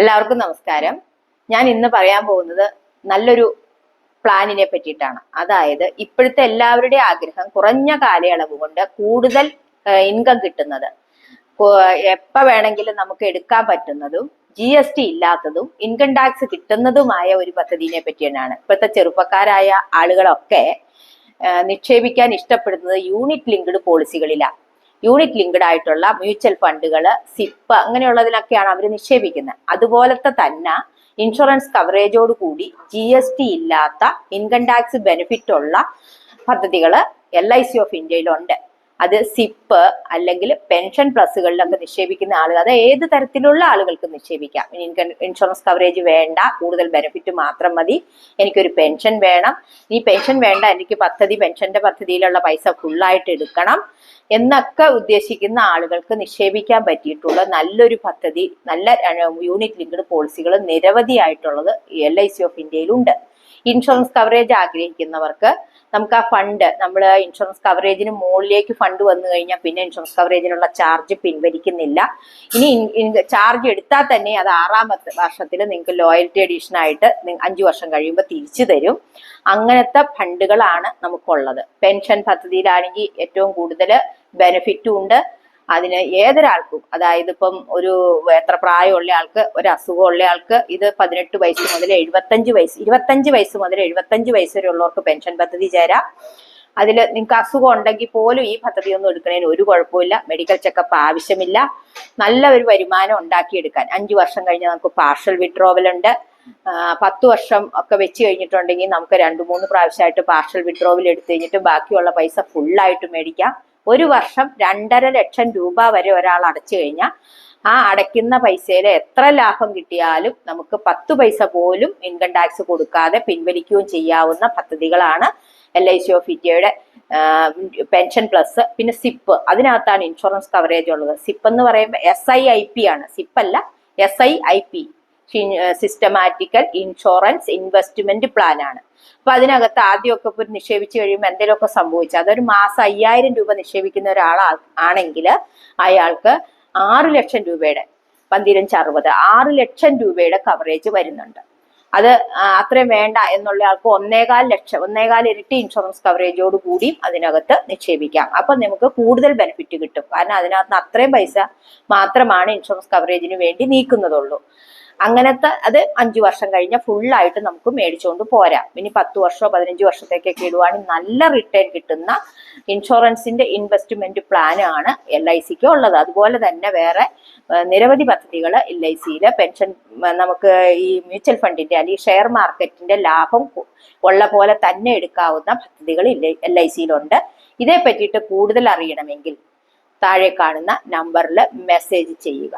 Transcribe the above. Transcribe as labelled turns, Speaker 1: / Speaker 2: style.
Speaker 1: എല്ലാവർക്കും നമസ്കാരം. ഞാൻ ഇന്ന് പറയാൻ പോകുന്നത് നല്ലൊരു പ്ലാനിനെ പറ്റിയിട്ടാണ്. അതായത് ഇപ്പോഴത്തെ എല്ലാവരുടെയും ആഗ്രഹം കുറഞ്ഞ കാലയളവ് കൊണ്ട് കൂടുതൽ ഇൻകം കിട്ടുന്നത്, എപ്പോ വേണമെങ്കിലും നമുക്ക് എടുക്കാൻ പറ്റുന്നതും GST ഇല്ലാത്തതും ഇൻകം ടാക്സ് കിട്ടുന്നതുമായ ഒരു പദ്ധതിനെ പറ്റിയാണ്. ഇപ്പോഴത്തെ ചെറുപ്പക്കാരായ ആളുകളൊക്കെ നിക്ഷേപിക്കാൻ ഇഷ്ടപ്പെടുന്നത് യൂണിറ്റ് ലിങ്ക്ഡ് പോളിസികളിലാണ്. യൂണിറ്റ് ലിങ്ക്ഡ് ആയിട്ടുള്ള മ്യൂച്വൽ ഫണ്ടുകൾ, സിപ്പ് അങ്ങനെയുള്ളതിനൊക്കെയാണ് അവർ നിക്ഷേപിക്കുന്നത്. അതുപോലത്തെ തന്നെ ഇൻഷുറൻസ് കവറേജോട് കൂടി GST ഇല്ലാത്ത ഇൻകം ടാക്സ് ബെനിഫിറ്റ് ഉള്ള പദ്ധതികൾ LIC ഓഫ് ഇന്ത്യയിലുണ്ട്. അത് സിപ്പ് അല്ലെങ്കിൽ പെൻഷൻ പ്ലസുകളിലൊക്കെ നിക്ഷേപിക്കുന്ന ആളുകൾ, അത് ഏത് തരത്തിലുള്ള ആളുകൾക്ക് നിക്ഷേപിക്കാം. ഇൻഷുറൻസ് കവറേജ് വേണ്ട, കൂടുതൽ ബെനിഫിറ്റ് മാത്രം മതി, എനിക്കൊരു പെൻഷൻ വേണം, ഈ പെൻഷൻ വേണ്ട, എനിക്ക് പെൻഷന്റെ പദ്ധതിയിലുള്ള പൈസ ഫുള്ളായിട്ട് എടുക്കണം എന്നൊക്കെ ഉദ്ദേശിക്കുന്ന ആളുകൾക്ക് നിക്ഷേപിക്കാൻ പറ്റിയിട്ടുള്ള നല്ലൊരു പദ്ധതി, നല്ല യൂണിറ്റ് ലിങ്ക്ഡ് പോളിസികൾ നിരവധിയായിട്ടുള്ളത് LIC ഓഫ് ഇന്ത്യയിലുണ്ട്. ഇൻഷുറൻസ് കവറേജ് ആഗ്രഹിക്കുന്നവർക്ക് നമുക്ക് ആ ഫണ്ട്, നമ്മൾ ഇൻഷുറൻസ് കവറേജിന് മുകളിലേക്ക് ഫണ്ട് വന്നു കഴിഞ്ഞാൽ പിന്നെ ഇൻഷുറൻസ് കവറേജിനുള്ള ചാർജ് പിൻവലിക്കുന്നില്ല. ഇനി ചാർജ് എടുത്താൽ തന്നെ അത് 6ാമത്തെ വർഷത്തിൽ നിങ്ങൾക്ക് ലോയൽറ്റി അഡീഷൻ ആയിട്ട് 5 വർഷം കഴിയുമ്പോൾ തിരിച്ചു തരും. അങ്ങനത്തെ ഫണ്ടുകളാണ് നമുക്കുള്ളത്. പെൻഷൻ പദ്ധതിയിലാണെങ്കിൽ ഏറ്റവും കൂടുതൽ ബെനിഫിറ്റും ഉണ്ട്. അതിന് ഏതൊരാൾക്കും, അതായത് ഇപ്പം എത്ര പ്രായമുള്ള ആൾക്ക്, ഒരു അസുഖമുള്ള ആൾക്ക് ഇത് 18 വയസ്സ് മുതൽ 25 വയസ്സ് മുതൽ 75 വയസ്സ് വരെ ഉള്ളവർക്ക് പെൻഷൻ പദ്ധതി ചേരാം. അതിൽ നിങ്ങൾക്ക് അസുഖം ഉണ്ടെങ്കിൽ പോലും ഈ പദ്ധതി ഒന്നും എടുക്കുന്നതിന് ഒരു കുഴപ്പമില്ല. മെഡിക്കൽ ചെക്കപ്പ് ആവശ്യമില്ല. നല്ല ഒരു വരുമാനം ഉണ്ടാക്കിയെടുക്കാൻ 5 വർഷം കഴിഞ്ഞ് നമുക്ക് പാർഷ്യൽ വിഡ്രോവൽ ഉണ്ട്. 10 വർഷം ഒക്കെ വെച്ച് കഴിഞ്ഞിട്ടുണ്ടെങ്കിൽ നമുക്ക് 2-3 പ്രാവശ്യമായിട്ട് പാർഷ്യൽ വിഡ്രോവൽ എടുത്തു കഴിഞ്ഞിട്ട് ബാക്കിയുള്ള പൈസ ഫുള്ളായിട്ട് മേടിക്കാം. ഒരു വർഷം 2.5 ലക്ഷം രൂപ വരെ ഒരാൾ അടച്ചു കഴിഞ്ഞാൽ ആ അടയ്ക്കുന്ന പൈസയിൽ എത്ര ലാഭം കിട്ടിയാലും നമുക്ക് 10 പൈസ പോലും ഇൻകം ടാക്സ് കൊടുക്കാതെ പിൻവലിക്കുകയും ചെയ്യാവുന്ന പദ്ധതികളാണ് LIC ഓഫ് ഇന്ത്യയുടെ പെൻഷൻ പ്ലസ്. പിന്നെ സിപ്പ്, അതിനകത്താണ് ഇൻഷുറൻസ് കവറേജ് ഉള്ളത്. സിപ്പ് എന്ന് പറയുമ്പോൾ SIIP ആണ്, സിപ്പ് അല്ല, SIIP, systematical insurance investment plan ആണ്. അപ്പൊ അതിനകത്ത് ആദ്യമൊക്കെ ഇപ്പൊ നിക്ഷേപിച്ചു കഴിയുമ്പോൾ എന്തെങ്കിലുമൊക്കെ സംഭവിച്ചു, അതൊരു മാസം 5000 രൂപ നിക്ഷേപിക്കുന്ന ഒരാളാണെങ്കിൽ അയാൾക്ക് 6 ലക്ഷം രൂപയുടെ 1560 6 ലക്ഷം രൂപയുടെ കവറേജ് വരുന്നുണ്ട്. അത് അത്രയും വേണ്ട എന്നുള്ള ആൾക്ക് 1.25 ഇരട്ടി ഇൻഷുറൻസ് കവറേജോട് കൂടി അതിനകത്ത് നിക്ഷേപിക്കാം. അപ്പൊ നമുക്ക് കൂടുതൽ ബെനിഫിറ്റ് കിട്ടും. കാരണം അതിനകത്ത് അത്രയും പൈസ മാത്രമാണ് ഇൻഷുറൻസ് കവറേജിന് വേണ്ടി നീക്കുന്നതുള്ളൂ. അങ്ങനത്തെ അത് 5 വർഷം കഴിഞ്ഞ ഫുള്ളായിട്ട് നമുക്ക് മേടിച്ചുകൊണ്ട് പോരാം. ഇനി 10 വർഷമോ 15 വർഷത്തേക്കൊക്കെ ഇടുവാണെങ്കിൽ നല്ല റിട്ടേൺ കിട്ടുന്ന ഇൻഷുറൻസിന്റെ ഇൻവെസ്റ്റ്മെന്റ് പ്ലാനാണ് LICക്ക് ഉള്ളത്. അതുപോലെ തന്നെ വേറെ നിരവധി പദ്ധതികൾ LICയിലെ പെൻഷൻ, നമുക്ക് ഈ മ്യൂച്വൽ ഫണ്ടിന്റെ അല്ലെങ്കിൽ ഷെയർ മാർക്കറ്റിന്റെ ലാഭം ഉള്ള പോലെ തന്നെ എടുക്കാവുന്ന പദ്ധതികൾ LICയിലുണ്ട്. ഇതേ പറ്റിയിട്ട് കൂടുതൽ അറിയണമെങ്കിൽ താഴെ കാണുന്ന നമ്പറിൽ മെസ്സേജ് ചെയ്യുക.